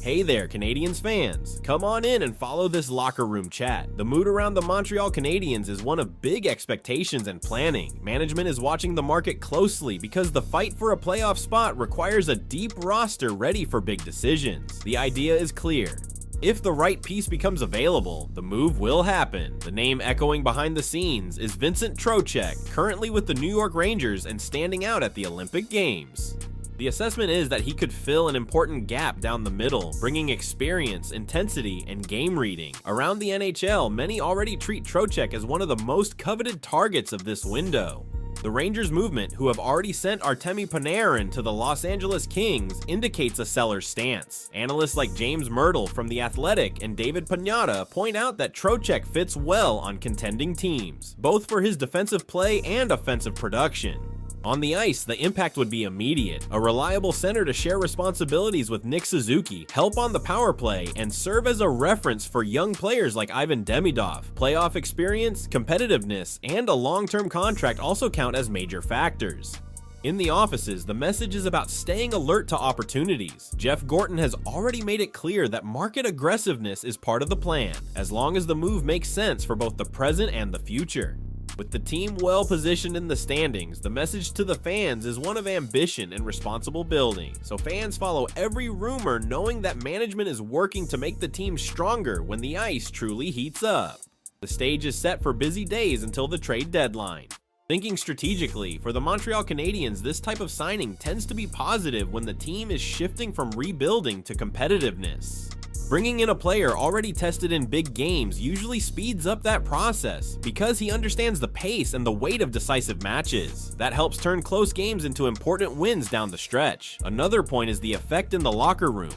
Hey there, Canadiens fans! Come on in and follow this locker room chat. The mood around the Montreal Canadiens is one of big expectations and planning. Management is watching the market closely because the fight for a playoff spot requires a deep roster ready for big decisions. The idea is clear. If the right piece becomes available, the move will happen. The name echoing behind the scenes is Vincent Trocheck, currently with the New York Rangers and standing out at the Olympic Games. The assessment is that he could fill an important gap down the middle, bringing experience, intensity, and game reading. Around the NHL, many already treat Trocheck as one of the most coveted targets of this window. The Rangers movement, who have already sent Artemi Panarin to the Los Angeles Kings, indicates a seller's stance. Analysts like James Myrtle from The Athletic and David Pagnotta point out that Trocheck fits well on contending teams, both for his defensive play and offensive production. On the ice, the impact would be immediate. A reliable center to share responsibilities with Nick Suzuki, help on the power play, and serve as a reference for young players like Ivan Demidov. Playoff experience, competitiveness, and a long-term contract also count as major factors. In the offices, the message is about staying alert to opportunities. Jeff Gorton has already made it clear that market aggressiveness is part of the plan, as long as the move makes sense for both the present and the future. With the team well positioned in the standings, the message to the fans is one of ambition and responsible building, so fans follow every rumor knowing that management is working to make the team stronger when the ice truly heats up. The stage is set for busy days until the trade deadline. Thinking strategically, for the Montreal Canadiens, this type of signing tends to be positive when the team is shifting from rebuilding to competitiveness. Bringing in a player already tested in big games usually speeds up that process because he understands the pace and the weight of decisive matches. That helps turn close games into important wins down the stretch. Another point is the effect in the locker room.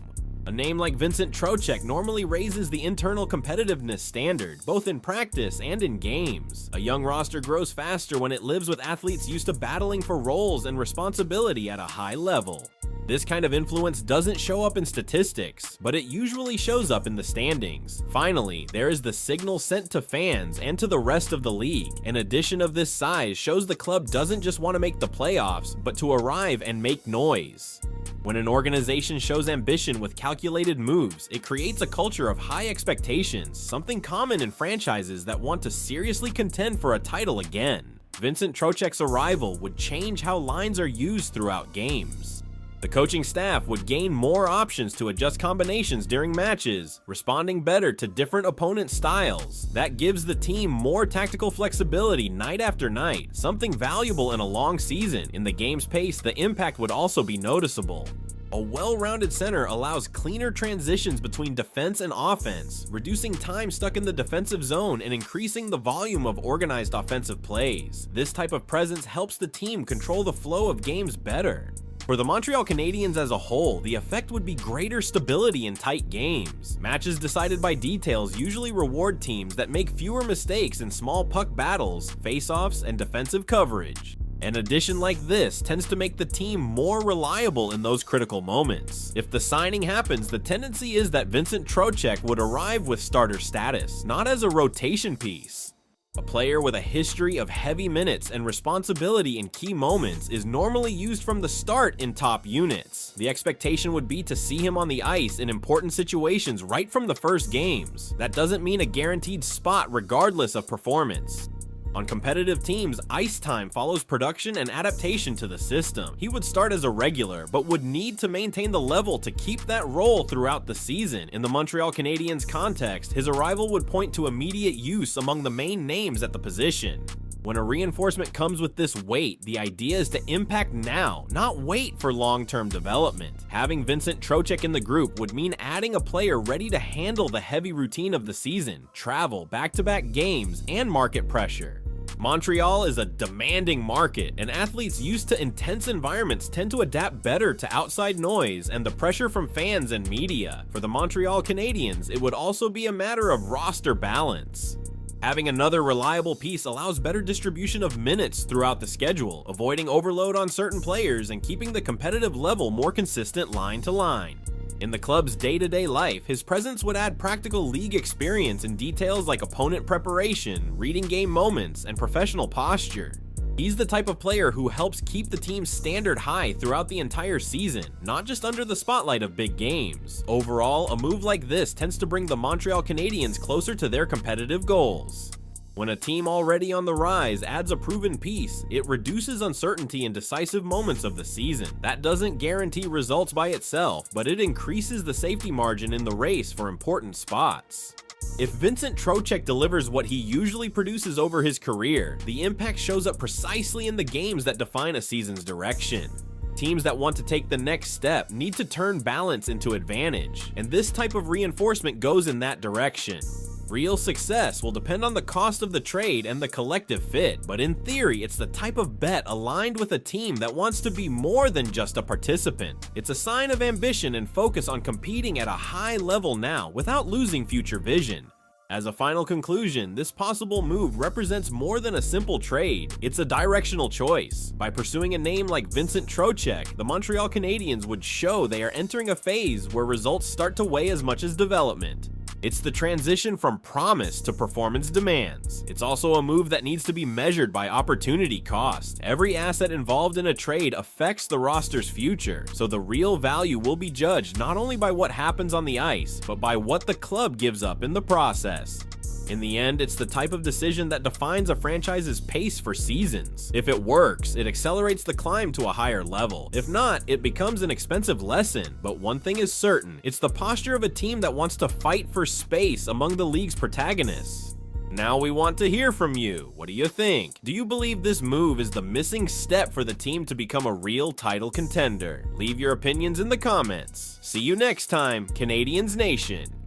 A name like Vincent Trocheck normally raises the internal competitiveness standard, both in practice and in games. A young roster grows faster when it lives with athletes used to battling for roles and responsibility at a high level. This kind of influence doesn't show up in statistics, but it usually shows up in the standings. Finally, there is the signal sent to fans and to the rest of the league. An addition of this size shows the club doesn't just want to make the playoffs, but to arrive and make noise. When an organization shows ambition with calculated moves, it creates a culture of high expectations, something common in franchises that want to seriously contend for a title again. Vincent Trocheck's arrival would change how lines are used throughout games. The coaching staff would gain more options to adjust combinations during matches, responding better to different opponent styles. That gives the team more tactical flexibility night after night, something valuable in a long season. In the game's pace, the impact would also be noticeable. A well-rounded center allows cleaner transitions between defense and offense, reducing time stuck in the defensive zone and increasing the volume of organized offensive plays. This type of presence helps the team control the flow of games better. For the Montreal Canadiens as a whole, the effect would be greater stability in tight games. Matches decided by details usually reward teams that make fewer mistakes in small puck battles, face-offs, and defensive coverage. An addition like this tends to make the team more reliable in those critical moments. If the signing happens, the tendency is that Vincent Trocheck would arrive with starter status, not as a rotation piece. A player with a history of heavy minutes and responsibility in key moments is normally used from the start in top units. The expectation would be to see him on the ice in important situations right from the first games. That doesn't mean a guaranteed spot regardless of performance. On competitive teams, ice time follows production and adaptation to the system. He would start as a regular, but would need to maintain the level to keep that role throughout the season. In the Montreal Canadiens context, his arrival would point to immediate use among the main names at the position. When a reinforcement comes with this weight, the idea is to impact now, not wait for long-term development. Having Vincent Trocheck in the group would mean adding a player ready to handle the heavy routine of the season, travel, back-to-back games, and market pressure. Montreal is a demanding market, and athletes used to intense environments tend to adapt better to outside noise and the pressure from fans and media. For the Montreal Canadiens, it would also be a matter of roster balance. Having another reliable piece allows better distribution of minutes throughout the schedule, avoiding overload on certain players and keeping the competitive level more consistent line to line. In the club's day-to-day life, his presence would add practical league experience in details like opponent preparation, reading game moments, and professional posture. He's the type of player who helps keep the team's standard high throughout the entire season, not just under the spotlight of big games. Overall, a move like this tends to bring the Montreal Canadiens closer to their competitive goals. When a team already on the rise adds a proven piece, it reduces uncertainty in decisive moments of the season. That doesn't guarantee results by itself, but it increases the safety margin in the race for important spots. If Vincent Trocheck delivers what he usually produces over his career, the impact shows up precisely in the games that define a season's direction. Teams that want to take the next step need to turn balance into advantage, and this type of reinforcement goes in that direction. Real success will depend on the cost of the trade and the collective fit, but in theory, it's the type of bet aligned with a team that wants to be more than just a participant. It's a sign of ambition and focus on competing at a high level now without losing future vision. As a final conclusion, this possible move represents more than a simple trade. It's a directional choice. By pursuing a name like Vincent Trocheck, the Montreal Canadiens would show they are entering a phase where results start to weigh as much as development. It's the transition from promise to performance demands. It's also a move that needs to be measured by opportunity cost. Every asset involved in a trade affects the roster's future, so the real value will be judged not only by what happens on the ice, but by what the club gives up in the process. In the end, it's the type of decision that defines a franchise's pace for seasons. If it works, it accelerates the climb to a higher level. If not, it becomes an expensive lesson. But one thing is certain, it's the posture of a team that wants to fight for space among the league's protagonists. Now we want to hear from you. What do you think? Do you believe this move is the missing step for the team to become a real title contender? Leave your opinions in the comments. See you next time, Canadiens Nation.